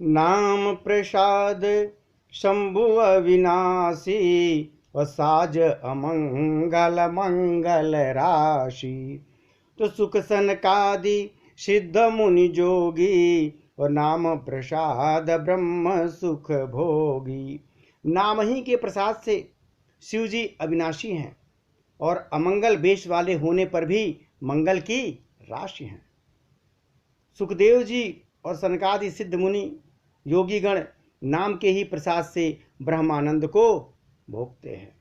नाम प्रसाद शंभु अविनाशी, और साज अमंगल मंगल राशि। तो सुख सनकादि सिद्ध मुनि जोगी, और नाम प्रसाद ब्रह्म सुख भोगी। नाम ही के प्रसाद से शिव जी अविनाशी हैं, और अमंगल वेश वाले होने पर भी मंगल की राशि हैं। सुखदेव जी और सनकादि सिद्ध मुनि योगीगण नाम के ही प्रसाद से ब्रह्मानंद को भोगते हैं।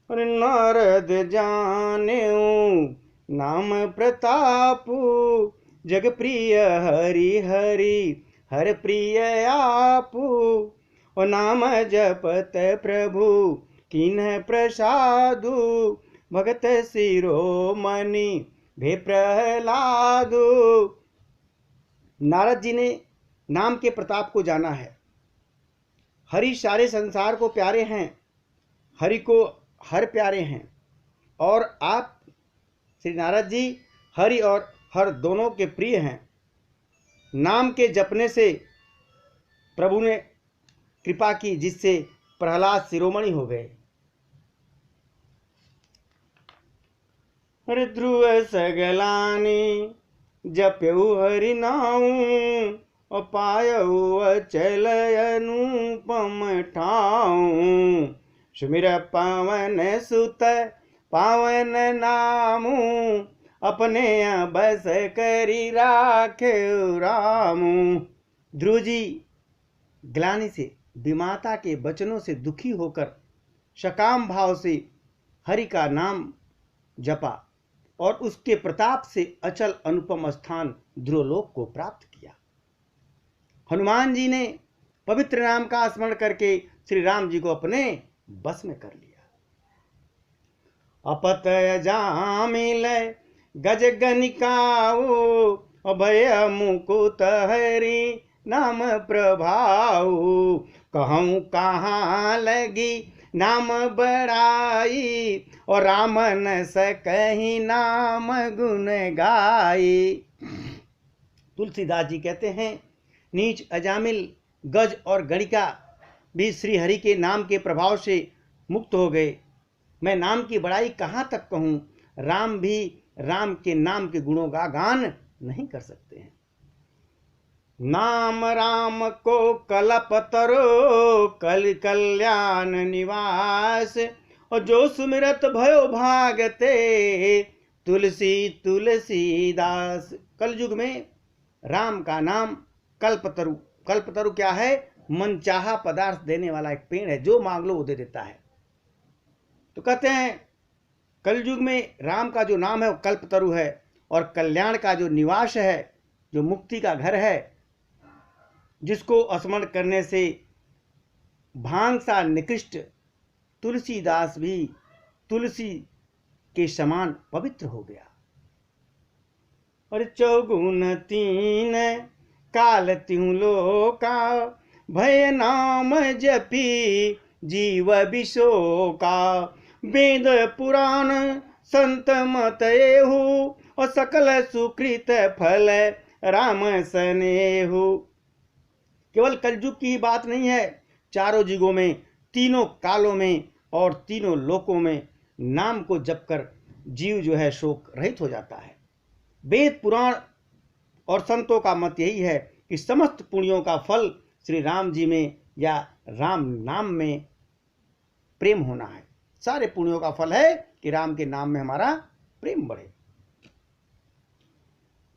और नारद जानेऊ नाम प्रतापु, जग प्रिय हरि हरि हर प्रिय आपू। और नाम जपत प्रभु किन्ह प्रसादु, भगत शिरोमणि भे प्रहलादु। नारद जी ने नाम के प्रताप को जाना है। हरि सारे संसार को प्यारे हैं, हरि को हर प्यारे हैं, और आप श्री नारद जी हरि और हर दोनों के प्रिय हैं। नाम के जपने से प्रभु ने कृपा की, जिससे प्रहलाद शिरोमणि हो गए। हरि ध्रुव सगलानी जप्यु हरि नाऊ, और पायऊ अचल अनुपम ठाऊ। सुमिर पावन सुत पावन नामू, अपने बस करी राखे रामू। ध्रुव जी ग्लानि से विमाता के वचनों से दुखी होकर सकाम भाव से हरि का नाम जपा, और उसके प्रताप से अचल अनुपम स्थान ध्रुवलोक को प्राप्त किया। हनुमान जी ने पवित्र नाम का स्मरण करके श्री राम जी को अपने बस में कर लिया। अपतय जामिल गज गनिकाऊ, अभय मुकुत हरि नाम प्रभाऊ। कहूँ कहाँ लगी नाम बड़ाई, और राम न सकहि नाम गुण गाई। तुलसीदास जी कहते हैं, नीच अजामिल गज और गणिका भी श्री हरि के नाम के प्रभाव से मुक्त हो गए। मैं नाम की बड़ाई कहाँ तक कहूँ, राम भी राम के नाम के गुणों का गान नहीं कर सकते हैं। नाम राम को कलपतरो कल कल्याण निवास, और जो सुमिरत भयो भागते तुलसी तुलसीदास। कलयुग में राम का नाम कल्पतरु, कल्पतरु क्या है? मनचाहा पदार्थ देने वाला एक पेड़ है, जो मांग लो वो दे देता है। तो कहते हैं कलयुग में राम का जो नाम है वो कल्पतरु है, और कल्याण का जो निवास है, जो मुक्ति का घर है, जिसको स्मरण करने से भांग सा निकृष्ट तुलसीदास भी तुलसी के समान पवित्र हो गया। और चौगुन तीन काल त्यों लोका, भय नाम जपी जीव विशोका। वेद पुराण संत मत एहु, और सकल सुकृत फल राम सनेहु। केवल कलयुग की बात नहीं है, चारों युगों में, तीनों कालों में और तीनों लोकों में नाम को जप कर जीव जो है शोक रहित हो जाता है। वेद पुराण और संतों का मत यही है कि समस्त पुण्यों का फल श्री राम जी में या राम नाम में प्रेम होना है। सारे पुण्यों का फल है कि राम के नाम में हमारा प्रेम बढ़े।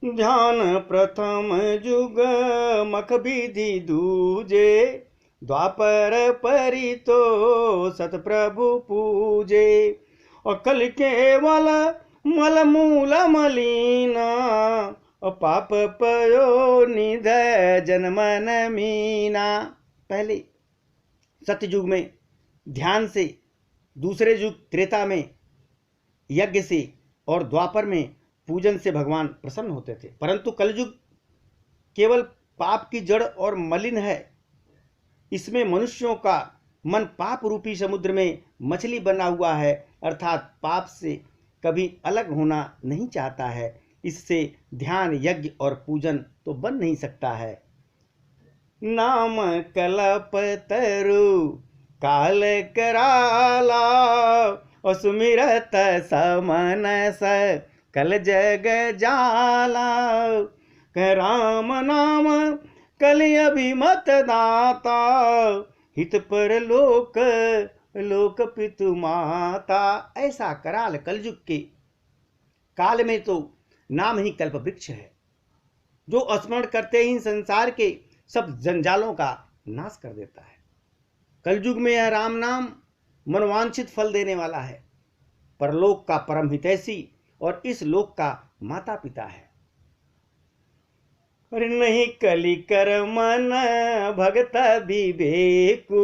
ध्यान प्रथम जुग मख विधि दूजे, द्वापर परितो सतप्रभु पूजे। और कल केवल मल मूल मलीना, और पाप पयो निधय जनमन मीना। पहले सत्ययुग में ध्यान से, दूसरे युग त्रेता में यज्ञ से, और द्वापर में पूजन से भगवान प्रसन्न होते थे। परंतु कलयुग केवल पाप की जड़ और मलिन है। इसमें मनुष्यों का मन पाप रूपी समुद्र में मछली बना हुआ है, अर्थात पाप से कभी अलग होना नहीं चाहता है। इससे ध्यान, यज्ञ और पूजन तो बन नहीं सकता है। नाम कलप तरु काल कराला, और सुमिरत समनस कल जग जाला। राम नाम कलि अभिमत दाता, हित पर लोक लोक पितु माता। ऐसा कराल कलयुग के काल में तो नाम ही कल्प वृक्ष है, जो स्मरण करते ही संसार के सब जंजालों का नाश कर देता है। कलयुग में यह राम नाम मनवांछित फल देने वाला है, परलोक का परम हितैषी और इस लोक का माता पिता है। और नहीं कलि कर मन भगत विवेकु,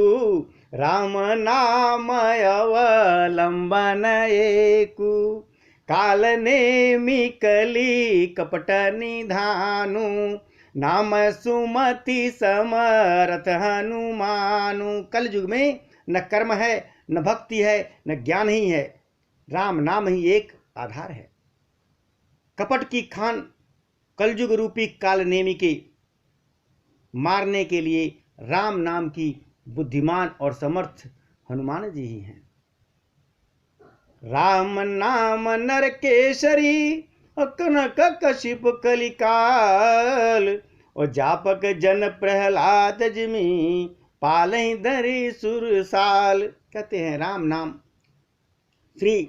राम नाम अवलंबन एकु। काल नेमि कलि कपट निधानु, नाम सुमति समरथ हनुमानु। कल युग में न कर्म है, न भक्ति है, न ज्ञान ही है, राम नाम ही एक आधार है। कपट की खान कलयुग रूपी काल नेमी के मारने के लिए राम नाम की बुद्धिमान और समर्थ हनुमान जी ही हैं। राम नाम नर केसरी, कनक कशिप कलिकाल, और जापक जन प्रहलाद जिमी, पालहि धरि सुरसाल। कहते हैं राम नाम श्री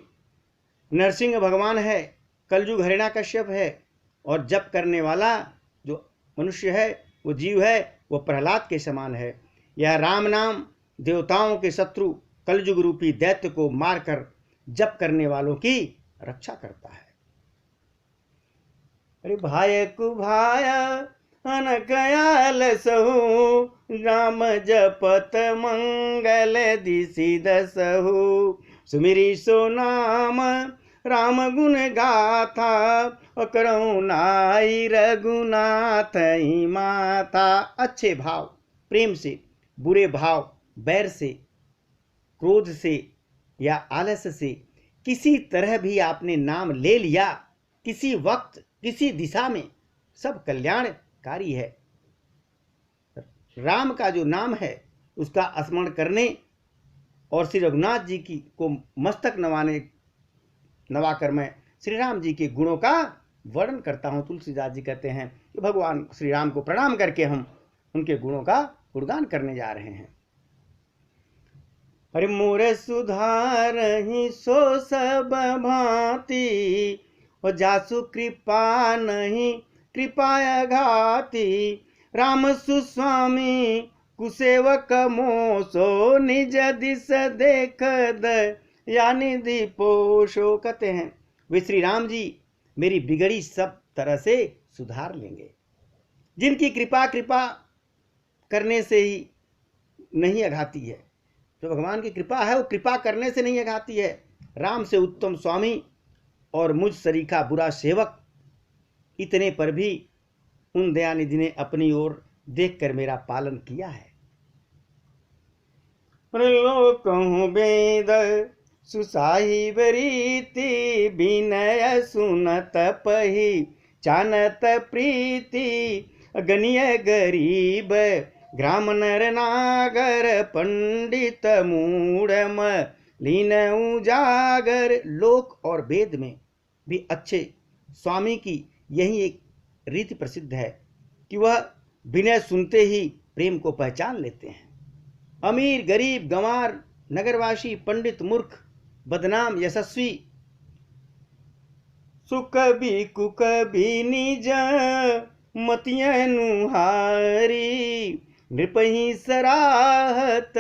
नरसिंह भगवान है, कलयुग हिरण्याकश्यप है, और जप करने वाला जो मनुष्य है, वो जीव है, वो प्रहलाद के समान है। यह राम नाम देवताओं के शत्रु कलयुग रूपी दैत्य को मारकर जप करने वालों की रक्षा करता है। अरे भाय कुभाय अनकयाल सहु, राम जपत मंगल दिसि दसहु। सुमिरि सो नाम राम गुण गाथा, करहु नाई रघुनाथ ही माता। अच्छे भाव, प्रेम से, बुरे भाव, बैर से, क्रोध से या आलस से किसी तरह भी आपने नाम ले लिया, किसी वक्त किसी दिशा में, सब कल्याणकारी है। राम का जो नाम है उसका स्मरण करने और श्री रघुनाथ जी की को मस्तक नवाकर मैं श्री राम जी के गुणों का वर्णन करता हूँ। तुलसीदास जी कहते हैं कि भगवान श्री राम को प्रणाम करके हम उनके गुणों का गुणगान करने जा रहे हैं। अरे मोरे सुधार ही सो सब भांति, और जासु कृपा नहीं कृपाया घाती। राम सुस्वामी कुसेवक मोसो, निज दिस देख द या निधि पोषो। कहते हैं वे श्री राम जी मेरी बिगड़ी सब तरह से सुधार लेंगे, जिनकी कृपा करने से ही नहीं अघाती है। जो भगवान की कृपा है वो कृपा करने से नहीं अघाती है। राम से उत्तम स्वामी और मुझ सरीखा बुरा सेवक, इतने पर भी उन दयानिधि ने अपनी ओर देखकर मेरा पालन किया है। लोकहु वेद सुसाहिब रीति, विनय सुनत पही चानत प्रीति। गनिय गरीब ग्राम नर नागर, पंडित मूढ़म लीन उजागर। लोक और वेद में भी अच्छे स्वामी की यही एक रीति प्रसिद्ध है कि वह विनय सुनते ही प्रेम को पहचान लेते हैं। अमीर गरीब गंवार नगरवासी पंडित मूर्ख बदनाम यशस्वी, सुख भी कुक भी निज मतियं नुहारी। नृपहि सराहत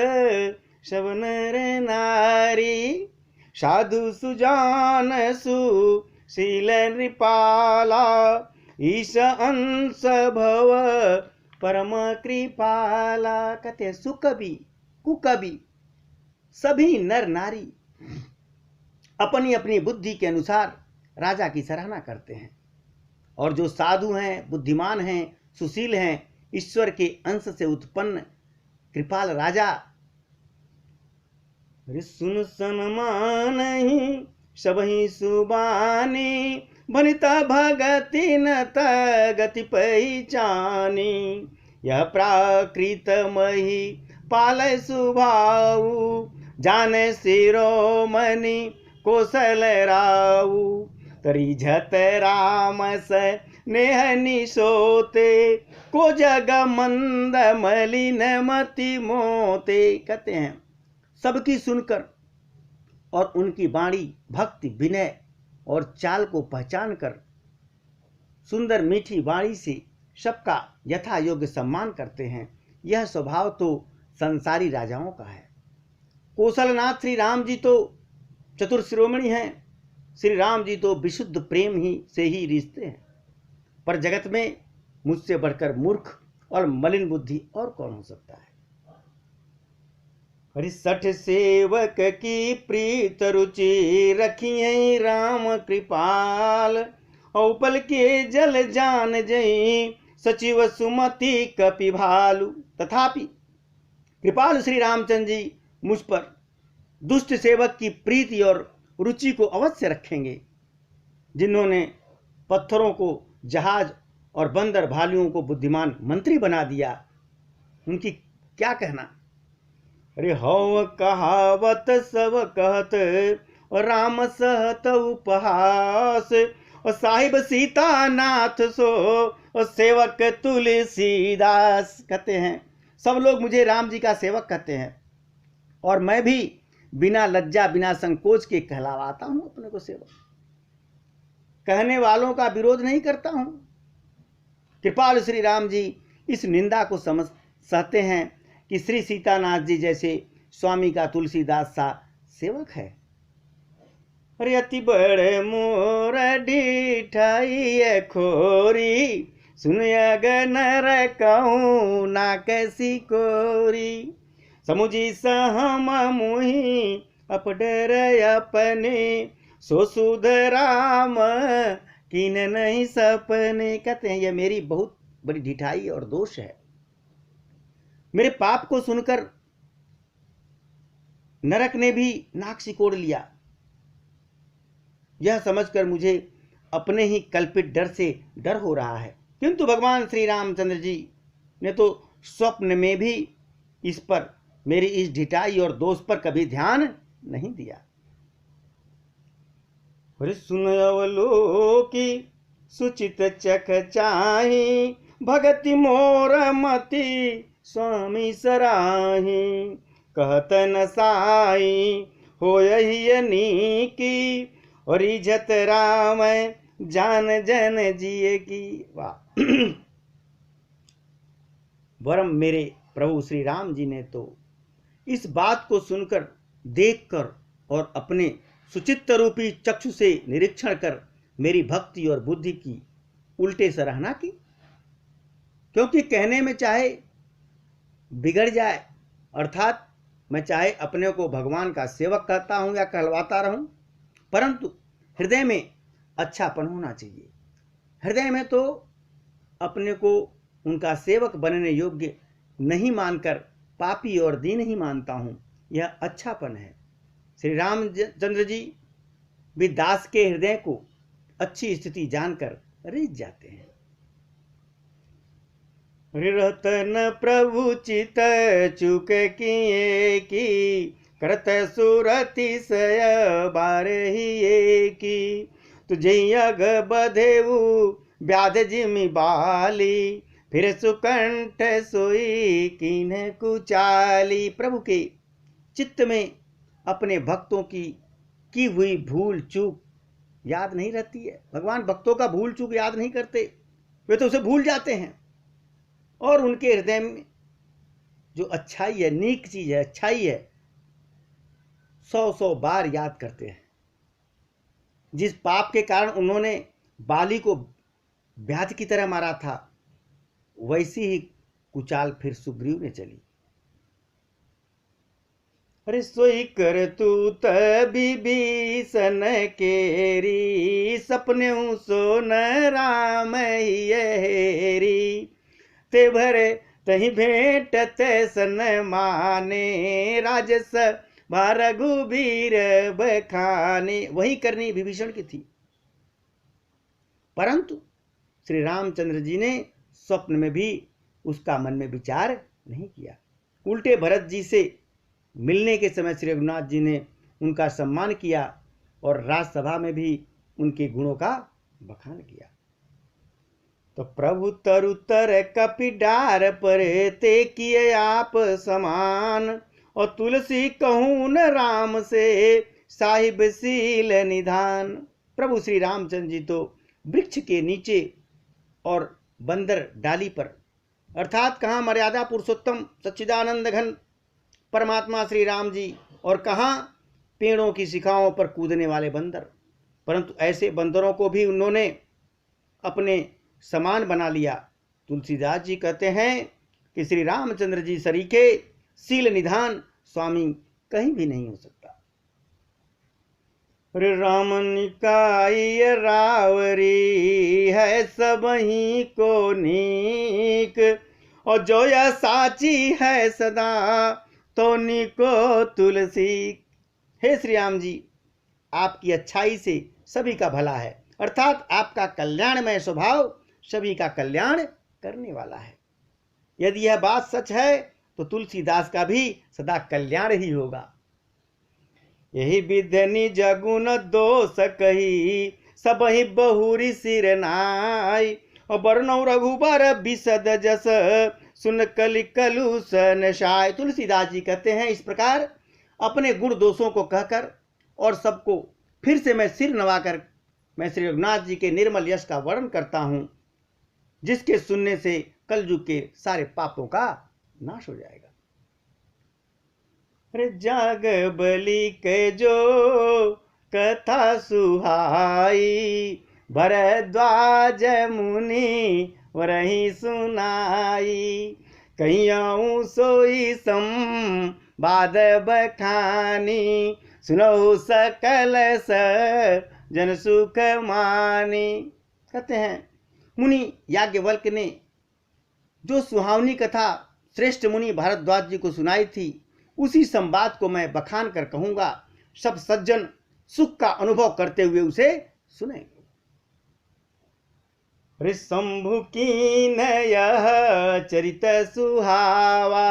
सब नर नारी, साधु सुजान सुशील नृपाला। ईश अंश भव परम कृपाला। कहते हैं सुकवि कुकवि सभी नर नारी अपनी अपनी बुद्धि के अनुसार राजा की सराहना करते हैं, और जो साधु हैं, बुद्धिमान हैं, सुशील हैं, ईश्वर के अंश से उत्पन्न कृपाल राजा। सुन सन्मान ही सबहि सुबानी, भनिता भगति न गति पहचानी। यह प्राकृत मही पालय सुभाऊ, जाने शिरोमणि कौशल राऊ। तरिझत राम स्नेह निसोते, को जग मंद मलिन मति मोते। कहते हैं सबकी सुनकर और उनकी वाणी भक्ति विनय और चाल को पहचान कर सुंदर मीठी वाणी से सबका यथा योग्य सम्मान करते हैं। यह स्वभाव तो संसारी राजाओं का है। कौशलनाथ श्री राम जी तो चतुर शिरोमणि हैं। श्री राम जी तो विशुद्ध प्रेम ही से ही रिश्ते हैं। पर जगत में मुझसे बढ़कर मूर्ख और मलिन बुद्धि और कौन हो सकता है। हरिसठ सेवक की प्रीत रुचि, रखिए राम कृपाल। औपल के जल जान जई, सचिव सुमति कपि भालु। तथापि कृपाल श्री रामचंद्र जी मुझ पर दुष्ट सेवक की प्रीति और रुचि को अवश्य रखेंगे, जिन्होंने पत्थरों को जहाज और बंदर भालुओं को बुद्धिमान मंत्री बना दिया। उनकी क्या कहना। अरे हौ कहावत सब कहत, और राम सहत उपहास। और साहिब सीता नाथ सो, और सेवक तुलसीदास। कहते हैं सब लोग मुझे राम जी का सेवक कहते हैं, और मैं भी बिना लज्जा बिना संकोच के कहलावाता हूं अपने को सेवक। कहने वालों का विरोध नहीं करता हूं। कृपाल श्री राम जी इस निंदा को सहते हैं कि श्री सीतानाथ जी जैसे स्वामी का तुलसीदास सा सेवक है। अरे अति बड़े मोर डिठाई खोरी, सुन अगनर कहूँ ना कैसी कोरी। समुझी सहम मुहि अपडर अपने, सो सुध राम कीन नहीं सपने। कहते हैं यह मेरी बहुत बड़ी ढिठाई और दोष है। मेरे पाप को सुनकर नरक ने भी नाक सिकोड़ लिया। यह समझकर मुझे अपने ही कल्पित डर से डर हो रहा है। किंतु भगवान श्री रामचंद्र जी ने तो स्वप्न में भी इस पर मेरी इस ढिठाई और दोष पर कभी ध्यान नहीं दिया। अरे सुन अवलोकी सुचित चख चाही, भगति मोर मति स्वामी सराही। कहत न साई हो यही नीकी, और इज्जत राम जान जन जिए की। वाह। वरम मेरे प्रभु श्री राम जी ने तो इस बात को सुनकर, देखकर और अपने सुचित्त रूपी चक्षु से निरीक्षण कर मेरी भक्ति और बुद्धि की उल्टे सराहना की। क्योंकि कहने में चाहे बिगड़ जाए, अर्थात मैं चाहे अपने को भगवान का सेवक कहता हूं या कहलवाता रहूं, परंतु हृदय में अच्छापन होना चाहिए। हृदय में तो अपने को उनका सेवक बनने योग्य नहीं मानकर पापी और दीन ही मानता हूं। यह अच्छापन है। श्री रामचंद्र जी भी दास के हृदय को अच्छी स्थिति जानकर रिझ जाते हैं। रतन प्रभु चित चुक किए की, करत सुरति सय बारही की। तुझे अग बधेऊ व्याध जिमि बाली, फिर सुकंठ सोई कीन्ह कुचाली। प्रभु के चित्त में अपने भक्तों की हुई भूल चूक याद नहीं रहती है। भगवान भक्तों का भूल चूक याद नहीं करते, वे तो उसे भूल जाते हैं। और उनके हृदय में जो अच्छाई है, नीक चीज है, अच्छाई है, 100 बार याद करते हैं। जिस पाप के कारण उन्होंने बाली को व्याध की तरह मारा था, वैसी ही कुचाल फिर सुग्रीव ने चली। अरे सोई कर तू विभीषण केरी, सपने सोन राम हेरी। ते भरे तही भेंटत सन माने, राजस रघुबीर बखाने। वही करनी विभीषण की थी, परंतु श्री रामचंद्र जी ने स्वप्न में भी उसका मन में विचार नहीं किया। उल्टे भरत जी से मिलने के समय श्री रघुनाथ जी ने उनका सम्मान किया और राजसभा में भी उनके गुणों का बखान किया। तो प्रभु तरुतर कपि डार पर ते किए आप समान, और तुलसी कहूँ न राम से साहिब सील निधान। प्रभु श्री रामचंद्र जी तो वृक्ष के नीचे और बंदर डाली पर, अर्थात कहाँ मर्यादा पुरुषोत्तम सच्चिदानंद घन परमात्मा श्री राम जी, और कहाँ पेड़ों की शिखाओं पर कूदने वाले बंदर। परंतु ऐसे बंदरों को भी उन्होंने अपने समान बना लिया। तुलसीदास जी कहते हैं कि श्री रामचंद्र जी सरीखे सील निधान स्वामी कहीं भी नहीं हो सकता। राम निकाय रावरी है सबही को नीक, और जो यह साची है सदा तो निको तुलसी। हे श्री राम जी, आपकी अच्छाई से सभी का भला है, अर्थात आपका कल्याणमय स्वभाव सभी का कल्याण करने वाला है। यदि यह बात सच है तो तुलसीदास का भी सदा कल्याण ही होगा। यही विधनि जगुन दोष कही, सबहि बहुरी सिर नाय, और बरनौ रघुबर बिसद जस सुन कलि कलुषन शाय। तुलसीदास जी कहते हैं, इस प्रकार अपने गुण दोषों को कहकर और सबको फिर से मैं सिर नवाकर मैं श्री रघुनाथ जी के निर्मल यश का वर्णन करता हूं, जिसके सुनने से कलयुग के सारे पापों का नाश हो जाएगा। अरे जाग बलि के जो कथा सुहाई, भरद्वाज मुनि वरहि सुनाई, कहियौ सोई संवाद बखानी, सुनौ सकल जन सुख मानी। कहते हैं, मुनि याज्ञवल्क्य ने जो सुहावनी कथा श्रेष्ठ मुनि भारद्वाज जी को सुनाई थी, उसी संवाद को मैं बखान कर कहूंगा। सब सज्जन सुख का अनुभव करते हुए उसे सुनेंगे। शंभु की यह चरित सुहावा,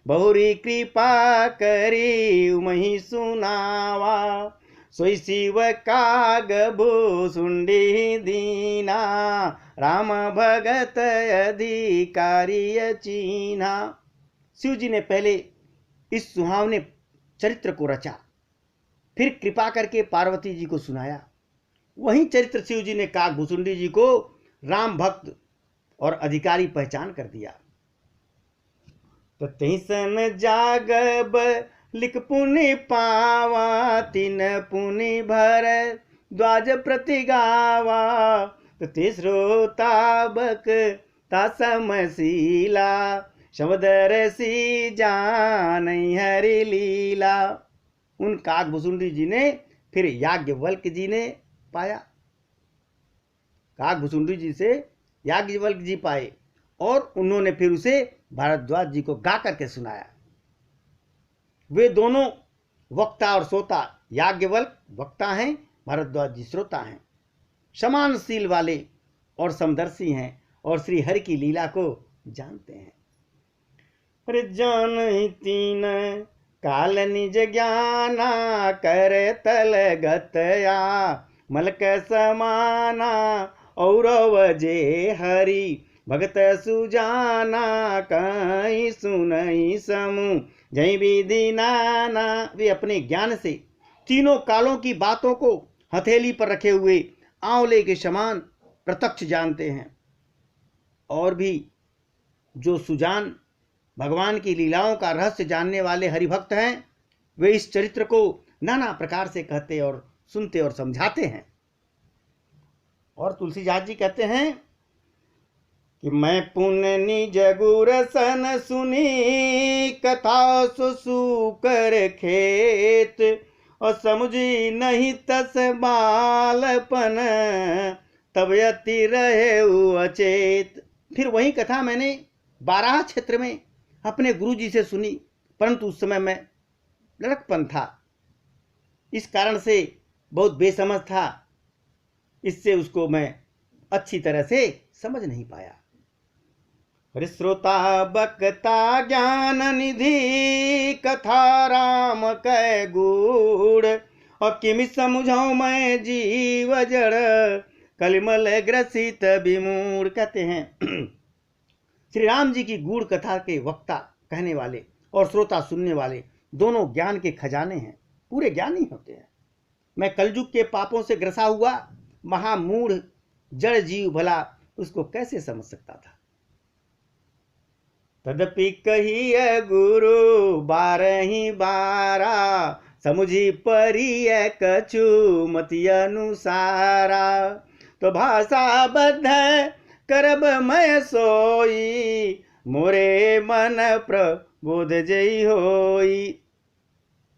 बहुरी कृपा करी उमहि सुनावा, सोई शिव काग भूसुंडी दीना, राम भगत अधिकारी चीना। शिव जी ने पहले इस सुहावने चरित्र को रचा, फिर कृपा करके पार्वती जी को सुनाया। वही चरित्र शिव जी ने काग भूसुंडी जी को राम भक्त और अधिकारी पहचान कर दिया। तो तिसन जागब लिख पुनि पावा, तीन पुनि भर द्वाज प्रति गावा, तो तीसरो ताबक तासमशीला, शब्दर सी जान हरि लीला। उन काग भूसुंडी जी ने फिर याज्ञवल्क्य जी ने पाया, काग भूसुंडी जी से याज्ञवल्क्य जी पाए, और उन्होंने फिर उसे भारद्वाज जी को गा करके सुनाया। वे दोनों वक्ता और श्रोता, याज्ञवल्क्य वक्ता हैं, भारद्वाज जी श्रोता हैं, समानशील वाले और समदर्शी हैं, और श्री हरि की लीला को जानते हैं। अरे जान तीन काल निज ज्ञाना, कर तल गतया, मलक समाना, औरव जे हरि भगत सुजाना, कहीं सुनई समूह जय विधि नाना। वे अपने ज्ञान से तीनों कालों की बातों को हथेली पर रखे हुए आंवले के समान प्रत्यक्ष जानते हैं, और भी जो सुजान भगवान की लीलाओं का रहस्य जानने वाले हरिभक्त हैं, वे इस चरित्र को नाना प्रकार से कहते और सुनते और समझाते हैं। और तुलसीदास जी कहते हैं कि मैं पुण्य निज गुर सन सुनी, कथा सुसु कर खेत, और समझी नहीं तस बालपन, तब यति रहे अचेत। फिर वही कथा मैंने 12 क्षेत्र में अपने गुरु जी से सुनी, परंतु उस समय मैं लड़कपन था, इस कारण से बहुत बेसमझ था, इससे उसको मैं अच्छी तरह से समझ नहीं पाया। अरे श्रोता बकता ज्ञान निधि कथा राम कै गूढ़, और किमि समझाऊं मैं जीव जड़ कलिमल ग्रसित विमूढ़। कहते हैं श्री राम जी की गूढ़ कथा के वक्ता कहने वाले और श्रोता सुनने वाले दोनों ज्ञान के खजाने हैं, पूरे ज्ञानी होते हैं। मैं कलयुग के पापों से ग्रसा हुआ महामूढ़ जड़ जीव भला उसको कैसे समझ सकता था। तदपि कहिए गुरु बारही बारा, समुझी परिय कछु मति अनुसारा। तो भाषा बद्ध करब मैं सोई, मोरे मन प्रबोध जई होई।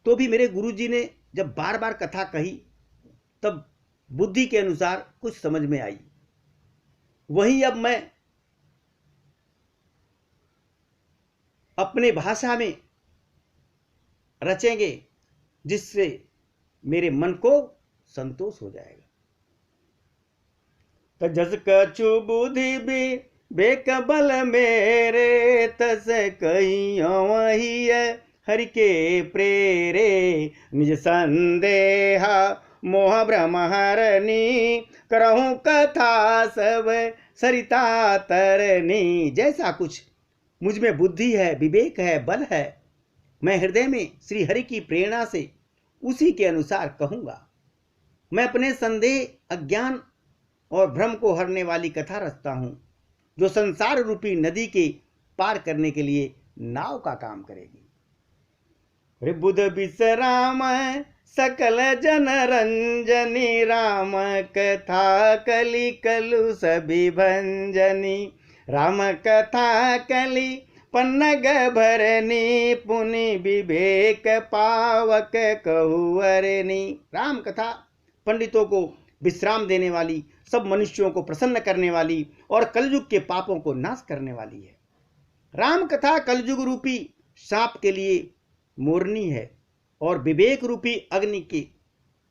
तो भी मेरे गुरुजी ने जब बार बार कथा कही तब बुद्धि के अनुसार कुछ समझ में आई। वही अब मैं अपने भाषा में रचेंगे जिससे मेरे मन को संतोष हो जाएगा। तो जस कछु बुद्धि भी बेक बल मेरे, तस कही वही हरि के प्रेरे। निज संदेहा मोह भ्रम हरनी, करहूं कथा सब सरिता तरनी। जैसा कुछ मुझ में बुद्धि है, विवेक है, बल है, मैं हृदय में श्री हरि की प्रेरणा से उसी के अनुसार कहूंगा। मैं अपने संदेह, अज्ञान और भ्रम को हरने वाली कथा रचता हूं, जो संसार रूपी नदी के पार करने के लिए नाव का काम करेगी। रे बुध विश्राम सकल जन रंजनी, राम कथा कलि कलु सभी भंजनी। राम कथा कलि पन्नग भरनी, पुनि विवेक पावक कहु अरनी। राम कथा पंडितों को विश्राम देने वाली, सब मनुष्यों को प्रसन्न करने वाली और कलयुग के पापों को नाश करने वाली है। राम कथा कलयुग रूपी सांप के लिए मोरनी है और विवेक रूपी अग्नि के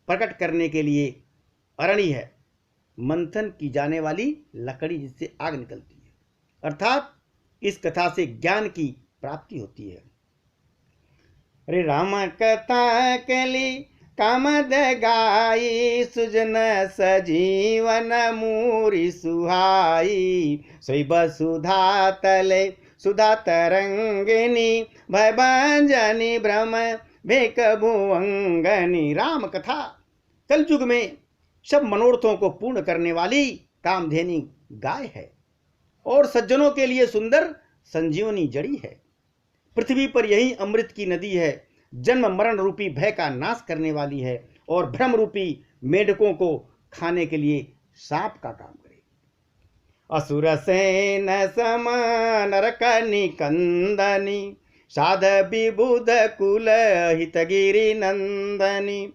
प्रकट करने के लिए अरणी है, मंथन की जाने वाली लकड़ी जिससे आग निकलती है। अर्थात इस कथा से ज्ञान की प्राप्ति होती है। अरे राम कथा कली कामद गाई, सुजन सजीवन मूरी सुहाई। सोई बसुधा तले सुधा तरंगिनी, भय भंजनी भ्रम भेक भुवंगनी। राम कथा कलयुग में सब मनोरथों को पूर्ण करने वाली कामधेनी गाय है और सज्जनों के लिए सुंदर संजीवनी जड़ी है। पृथ्वी पर यही अमृत की नदी है, जन्म मरण रूपी भय का नाश करने वाली है और भ्रम रूपी मेढकों को खाने के लिए सांप का काम करेगी। असुर सेन सम नरक निकंदनी, साध विबुध कुल हितगिरी नंदनी।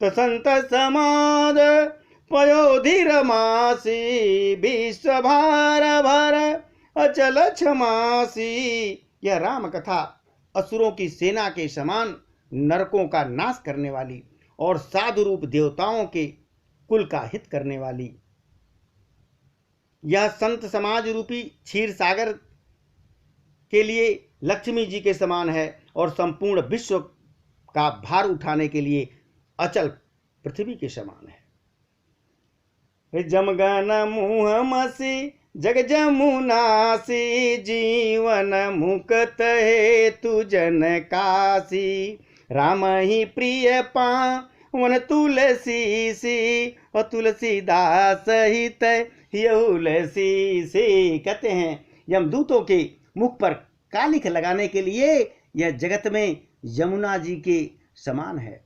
तो संत समाद पयोधीर मासी, विश्व भार भर अचल क्षमासी। यह राम कथा असुरों की सेना के समान नरकों का नाश करने वाली और साधु रूप देवताओं के कुल का हित करने वाली। यह संत समाज रूपी क्षीर सागर के लिए लक्ष्मी जी के समान है और संपूर्ण विश्व का भार उठाने के लिए अचल पृथ्वी के समान है। जमगन मुह मसी जग जमुनासी, जीवन मुक्त हेतु जन काशी। राम ही प्रिय पावन तुलसी सी, और तुलसीदास हित तुलसी से। कहते हैं यमदूतों के मुख पर कालिख लगाने के लिए यह जगत में यमुना जी के समान है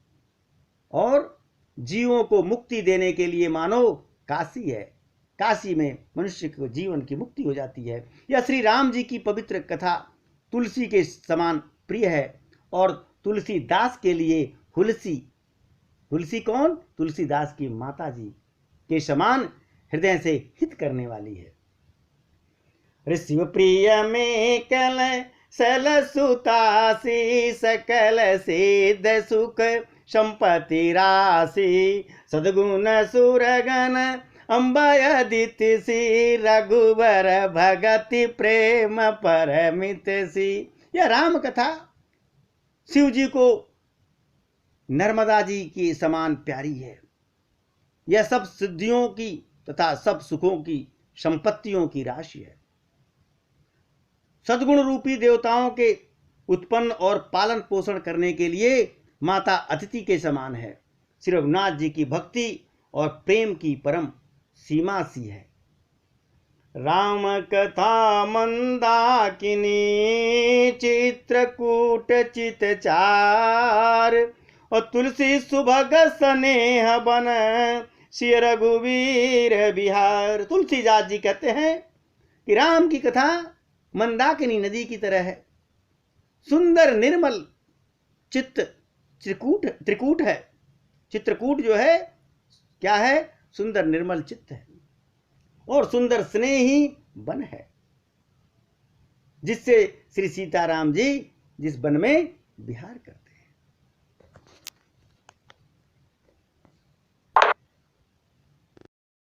और जीवों को मुक्ति देने के लिए मानो काशी है। काशी में मनुष्य को जीवन की मुक्ति हो जाती है। यह श्री राम जी की पवित्र कथा तुलसी के समान प्रिय है और तुलसीदास के लिए हुलसी, तुलसी कौन? तुलसीदास की माता जी के समान हृदय से हित करने वाली है। शिव प्रिय में कल सल सुतासी, सकल सिद्ध सुख संपत्ति राशि। सद्गुण सुरगन अम्बयदिति सी रघुवर भगति प्रेम परमित सी। यह राम कथा शिव जी को नर्मदा जी की समान प्यारी है। यह सब सिद्धियों की तथा सब सुखों की संपत्तियों की राशि है। सद्गुण रूपी देवताओं के उत्पन्न और पालन पोषण करने के लिए माता अतिथि के समान है। श्री रघुनाथ जी की भक्ति और प्रेम की परम सीमा सी है। राम कथा मंदाकिनी चित्रकूट चितचार और तुलसी सुभग स्नेह बन श्री रघुवीर बिहार। तुलसीदास जी कहते हैं कि राम की कथा मंदाकिनी नदी की तरह है। सुंदर निर्मल चित्त त्रिकूट है। चित्रकूट जो है क्या है? सुंदर निर्मल चित्त है और सुंदर स्नेही वन है, जिससे श्री सीताराम जी जिस वन में विहार करते